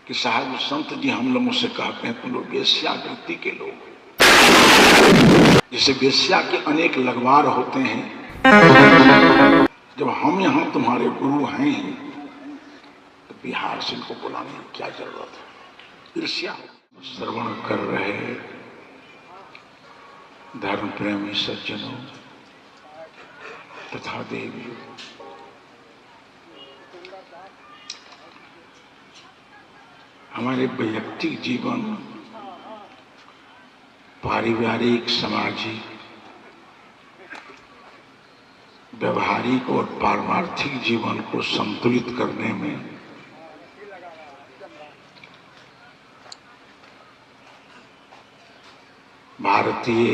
कि साहब संत जी हम लोगों से कहते हैं तुम लोग वेश्यावृत्ति के लोग, जैसे वेश्या के अनेक लगवार होते हैं। जब हम यहाँ तुम्हारे गुरु हैं तो बिहार से इनको बुलाने की क्या जरूरत है? ईर्ष्या। श्रवण कर रहे धर्म प्रेमी सज्जनों तथा देवियों, हमारे वैयक्तिक जीवन, पारिवारिक, सामाजिक, व्यवहारिक और पारमार्थिक जीवन को संतुलित करने में भारतीय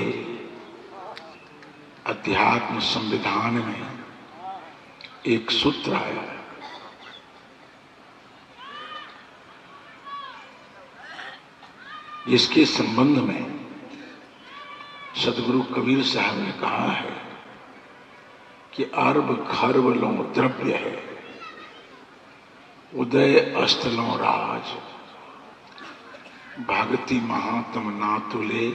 अध्यात्म संविधान में एक सूत्र आया है, जिसके संबंध में सदगुरु कबीर साहब ने कहा है कि अर्ब खर्ब लो द्रव्य है, उदय अस्तलों राज, भगति महात्म ना तुले,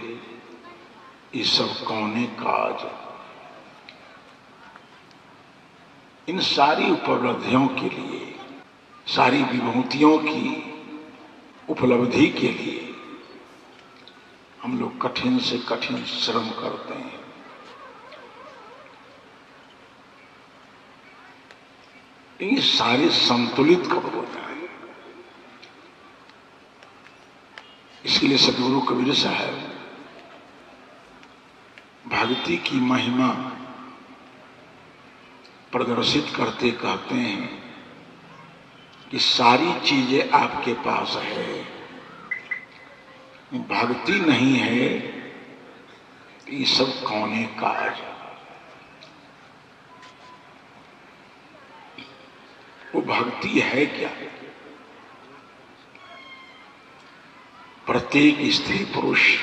ये सब कौने काज। इन सारी उपलब्धियों के लिए, सारी विभूतियों की उपलब्धि के लिए हम लोग कठिन से कठिन श्रम करते हैं। ये सारे संतुलित कब होता है? इसलिए सदगुरु कबीर साहब भक्ति की महिमा प्रदर्शित करते कहते हैं कि सारी चीजें आपके पास है, भक्ति नहीं है, ये सब कौने काज। वो भक्ति है क्या? प्रत्येक स्त्री पुरुष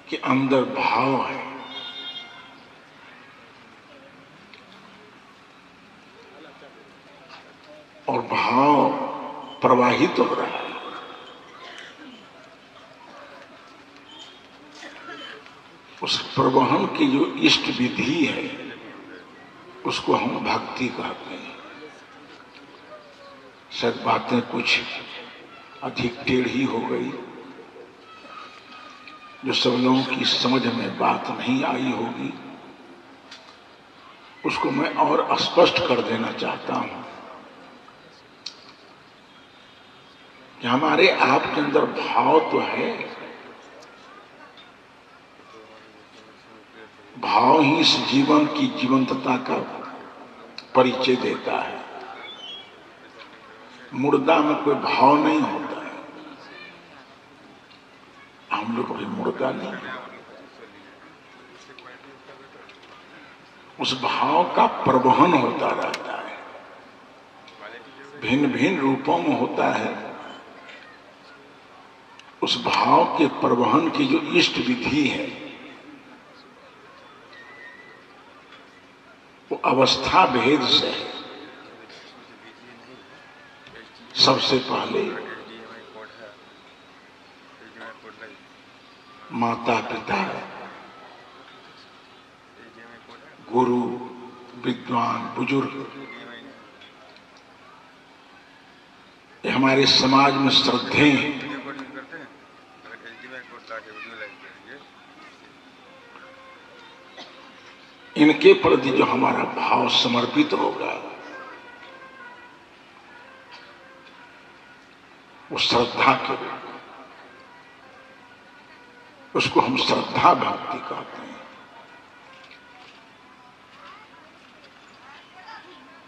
के अंदर भाव है, और भाव प्रवाहित हो रहा है। उस प्रवहन की जो इष्ट विधि है उसको हम भक्ति कहते हैं। शायद बातें कुछ अधिक टेढ़ी हो गई, जो सब लोगों की समझ में बात नहीं आई होगी, उसको मैं और स्पष्ट कर देना चाहता हूं कि हमारे आपके अंदर भाव तो है, भाव ही इस जीवन की जीवंतता का परिचय देता है। मुर्दा में कोई भाव नहीं होता है, हम लोग भी मुर्दा नहीं है। उस भाव का प्रवहन होता रहता है, भिन्न भिन्न रूपों में होता है। उस भाव के प्रवहन की जो इष्ट विधि है वो अवस्था भेद से है। सबसे पहले माता पिता, गुरु, विद्वान, बुजुर्ग, ये हमारे समाज में श्रद्धे हैं। इनके प्रति जो हमारा भाव समर्पित होगा वो श्रद्धा के रूप, उसको हम श्रद्धा भक्ति कहते हैं।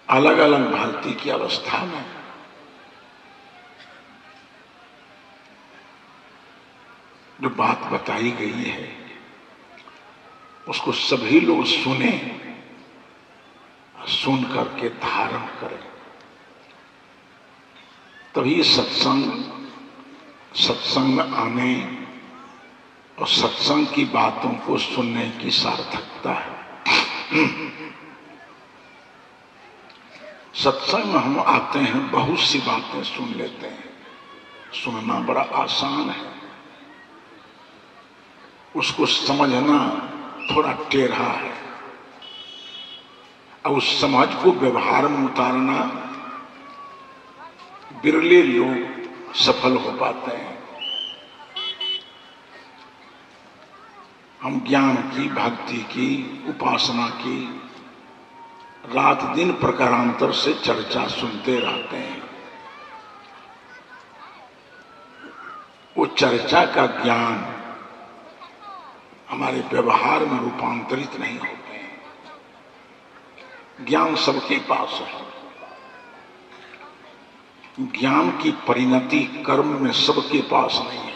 अलग अलग भक्ति की अवस्था में जो बात बताई गई है उसको सभी लोग सुने, सुन करके धारण करें, तभी सत्संग में आने और सत्संग की बातों को सुनने की सार्थकता है। सत्संग में हम आते हैं, बहुत सी बातें सुन लेते हैं। सुनना बड़ा आसान है, उसको समझना थोड़ा टेढ़ा है, और उस समझ को व्यवहार में उतारना बिरले लोग सफल हो पाते हैं। हम ज्ञान की, भक्ति की, उपासना की रात दिन प्रकारांतर से चर्चा सुनते रहते हैं। वो चर्चा का ज्ञान हमारे व्यवहार में रूपांतरित नहीं होते हैं। ज्ञान सबके पास है, ज्ञान की परिणति कर्म में सबके पास नहीं है।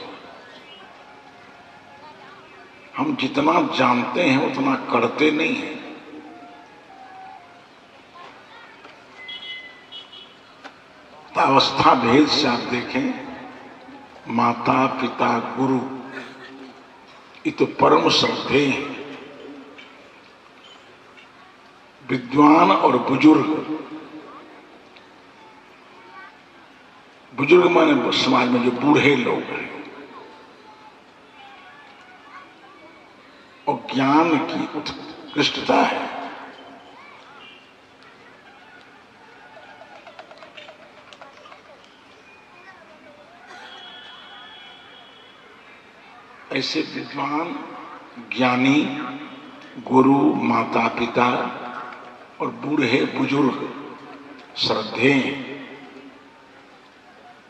हम जितना जानते हैं उतना करते नहीं हैं। अवस्था भेद से आप देखें, माता पिता गुरु ये तो परम श्रद्धेय हैं। विद्वान और बुजुर्ग, बुजुर्ग माने समाज में जो बूढ़े लोग हैं, और ज्ञान की उत्कृष्टता है। ऐसे विद्वान, ज्ञानी, गुरु, माता पिता और बूढ़े बुजुर्ग श्रद्धेय,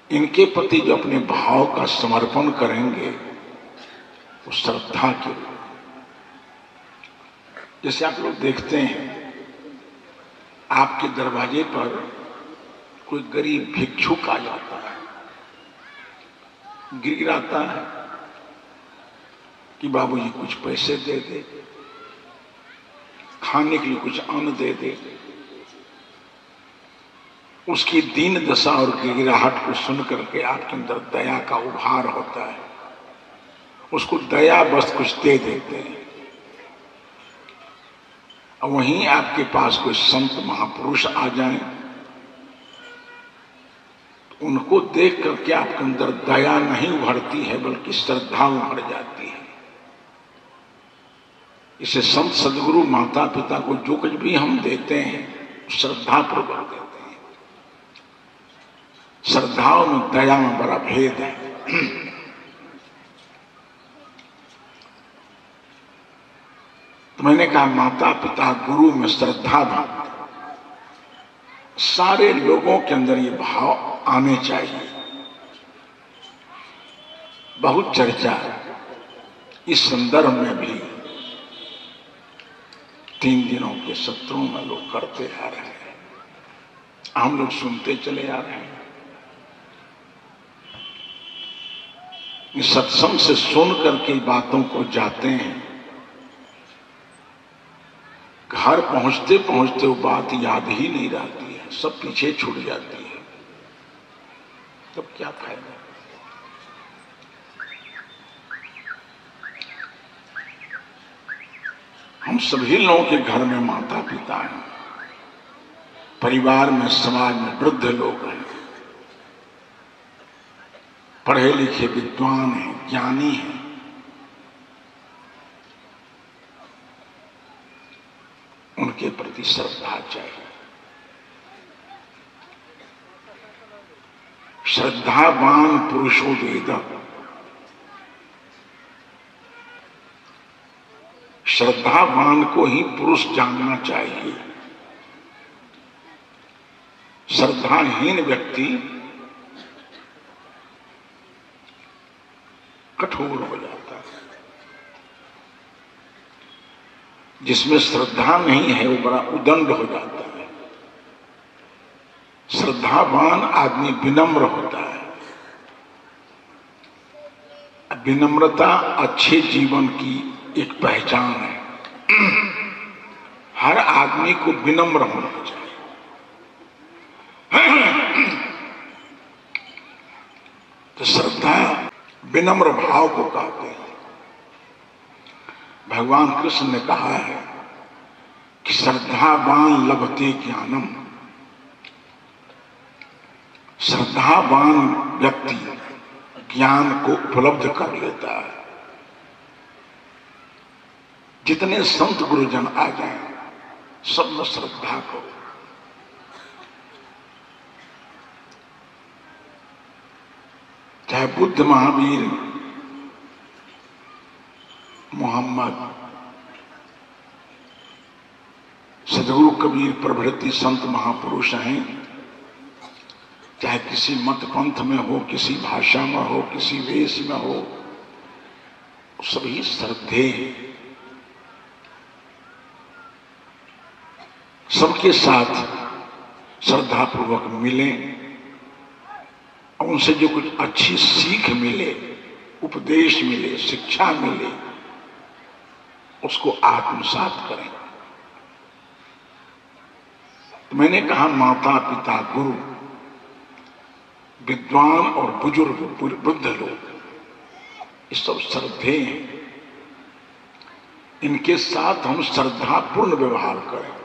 इनके प्रति जो अपने भाव का समर्पण करेंगे वो श्रद्धा के। जैसे आप लोग देखते हैं, आपके दरवाजे पर कोई गरीब भिक्षुक आ जाता है, गिड़गिड़ाता है कि बाबूजी कुछ पैसे दे दे, खाने के लिए कुछ अन्न दे दे। उसकी दीन दशा और गिड़गिड़ाहट को सुन करके आपके अंदर दया का उभार होता है, उसको दया बस कुछ दे देते हैं। और वहीं आपके पास कोई संत महापुरुष आ जाएं, उनको देख करके आपके अंदर दया नहीं उभरती है बल्कि श्रद्धा उभर जाती है। इसे संत सदगुरु माता पिता को जो कुछ भी हम देते हैं श्रद्धा पूर्वक देते हैं। श्रद्धाओं में दया में बड़ा भेद है। तो मैंने कहा माता पिता गुरु में श्रद्धा भाव, सारे लोगों के अंदर ये भाव आने चाहिए। बहुत चर्चा इस संदर्भ में भी 3 दिनों के सत्रों में लोग करते आ रहे हैं, हम लोग सुनते चले आ रहे हैं। इस सत्संग से सुन करके बातों को जाते हैं, घर पहुंचते पहुंचते वो बात याद ही नहीं रहती है, सब पीछे छूट जाती है। तब क्या फायदा? हम सभी लोगों के घर में माता पिता हैं, परिवार में, समाज में वृद्ध लोग हैं, पढ़े लिखे विद्वान हैं, ज्ञानी हैं। उनके प्रति श्रद्धा चाहिए। श्रद्धावान पुरुषो वेद, श्रद्धावान को ही पुरुष जानना चाहिए। श्रद्धाहीन व्यक्ति कठोर हो जाता है। जिसमें श्रद्धा नहीं है वो बड़ा उदंड हो जाता है। श्रद्धावान आदमी विनम्र होता है। विनम्रता अच्छे जीवन की एक पहचान है। हर आदमी को विनम्र होना चाहिए। तो श्रद्धा विनम्र भाव को कहते हैं। भगवान कृष्ण ने कहा है कि श्रद्धावान लभते ज्ञानम, श्रद्धावान व्यक्ति ज्ञान को उपलब्ध कर लेता है। जितने संत गुरुजन आ जाएं, सब में श्रद्धा को, चाहे बुद्ध, महावीर, मोहम्मद, सदगुरु कबीर प्रभृति संत महापुरुष हैं, चाहे किसी मत पंथ में हो, किसी भाषा में हो, किसी वेश में हो, सभी श्रद्धेय, सबके साथ श्रद्धापूर्वक मिलें और उनसे जो कुछ अच्छी सीख मिले, उपदेश मिले, शिक्षा मिले, उसको आत्मसात करें। तो मैंने कहा माता पिता गुरु, विद्वान और बुजुर्ग, वृद्ध लोग, ये सब श्रद्धेय हैं। इनके साथ हम श्रद्धापूर्ण व्यवहार करें।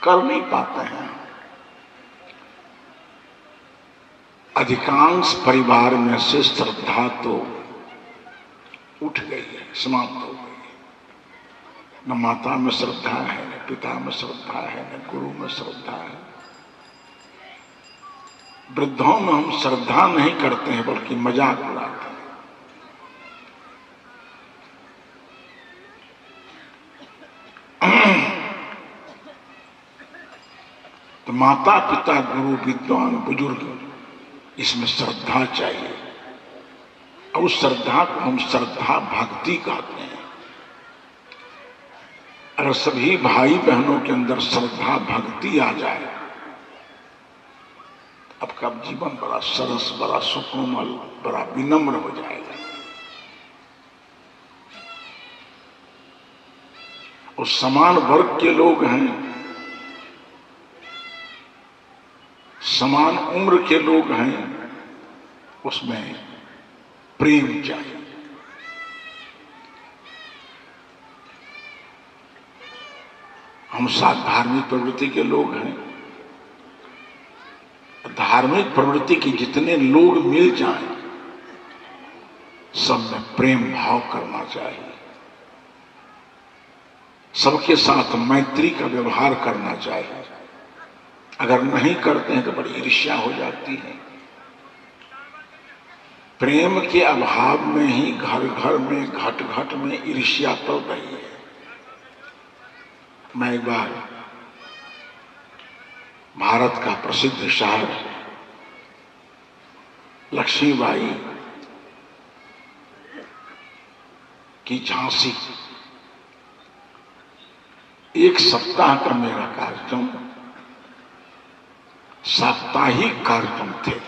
कर नहीं पाते हैं। अधिकांश परिवार में से श्रद्धा तो उठ गई है, समाप्त हो गई है। न माता में श्रद्धा है, न पिता में श्रद्धा है, न गुरु में श्रद्धा है। वृद्धों में हम श्रद्धा नहीं करते हैं, बल्कि मजाक उड़ाते हैं। तो माता पिता गुरु विद्वान बुजुर्ग, इसमें श्रद्धा चाहिए। और उस श्रद्धा को हम श्रद्धा भक्ति कहते हैं। अगर सभी भाई बहनों के अंदर श्रद्धा भक्ति आ जाए, आपका जीवन बड़ा सरस, बड़ा सुकोमल, बड़ा विनम्र हो जाएगा। और समान वर्ग के लोग हैं, समान उम्र के लोग हैं, उसमें प्रेम चाहिए। हम साथ धार्मिक प्रवृत्ति के लोग हैं। धार्मिक प्रवृत्ति के जितने लोग मिल जाएं, सब में प्रेम भाव करना चाहिए। सबके साथ मैत्री का व्यवहार करना चाहिए। अगर नहीं करते हैं तो बड़ी ईर्ष्या हो जाती है। प्रेम के अभाव में ही घर घर में, घट घट में ईर्ष्या पल रही है। मैं एक बार भारत का प्रसिद्ध शहर लक्ष्मीबाई की झांसी, एक सप्ताह का मेरा कार्यक्रम, साप्ताहिक कार्यक्रम थे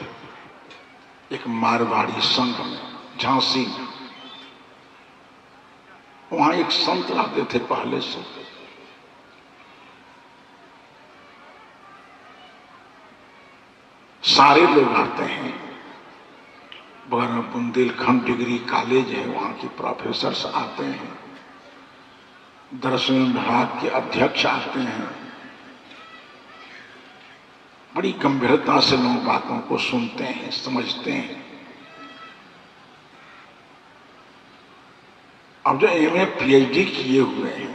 एक मारवाड़ी संघ में, झांसी में। वहां एक संत आते थे पहले से। सारे लोग आते हैं। बगैर बुंदेलखंड डिग्री कॉलेज है, वहां के प्रोफेसर्स आते हैं, दर्शन विभाग के अध्यक्ष आते हैं। बड़ी गंभीरता से लोग बातों को सुनते हैं, समझते हैं। अब जो एमए पीएचडी किए हुए हैं,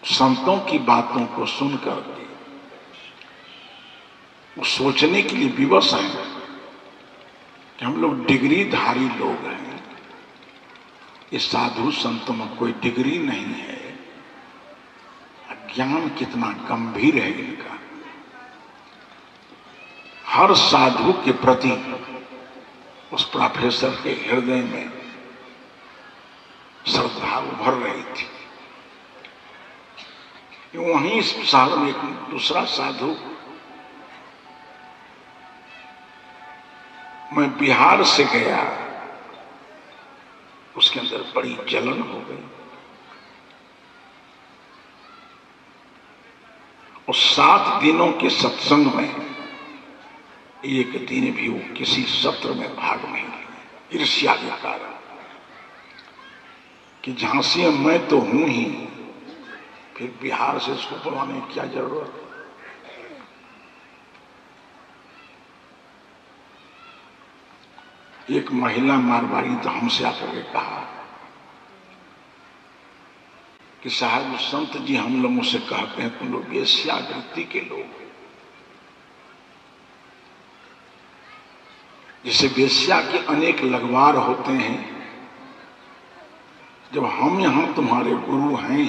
संतों की बातों को सुनकर वो सोचने के लिए विवश हैं कि हम लोग डिग्रीधारी लोग हैं, इस साधु संतों में कोई डिग्री नहीं है। ज्ञान कितना गंभीर है इनका। हर साधु के प्रति उस प्रोफेसर के हृदय में श्रद्धा उभर रही थी। वहीं इस शहर में एक दूसरा साधु, मैं बिहार से गया, उसके अंदर बड़ी जलन हो गई। और 7 दिनों के सत्संग में एक दिन भी वो किसी सत्र में भाग नहीं लिया, ईर्ष्या के कारण कि झांसी में मैं तो हूं ही, फिर बिहार से इसको बुलाने की क्या जरूरत। एक महिला मारवाड़ी तो हमसे आकर के कहा कि साहब संत जी हम लोगों से कहते हैं तुम लोग वेश्यावृत्ति के लोग, जैसे वेश्या के अनेक लगवार होते हैं, जब हम यहां तुम्हारे गुरु हैं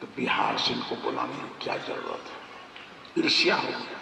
तो बिहार से इनको बुलाने की क्या जरूरत है, ईर्ष्या होगी।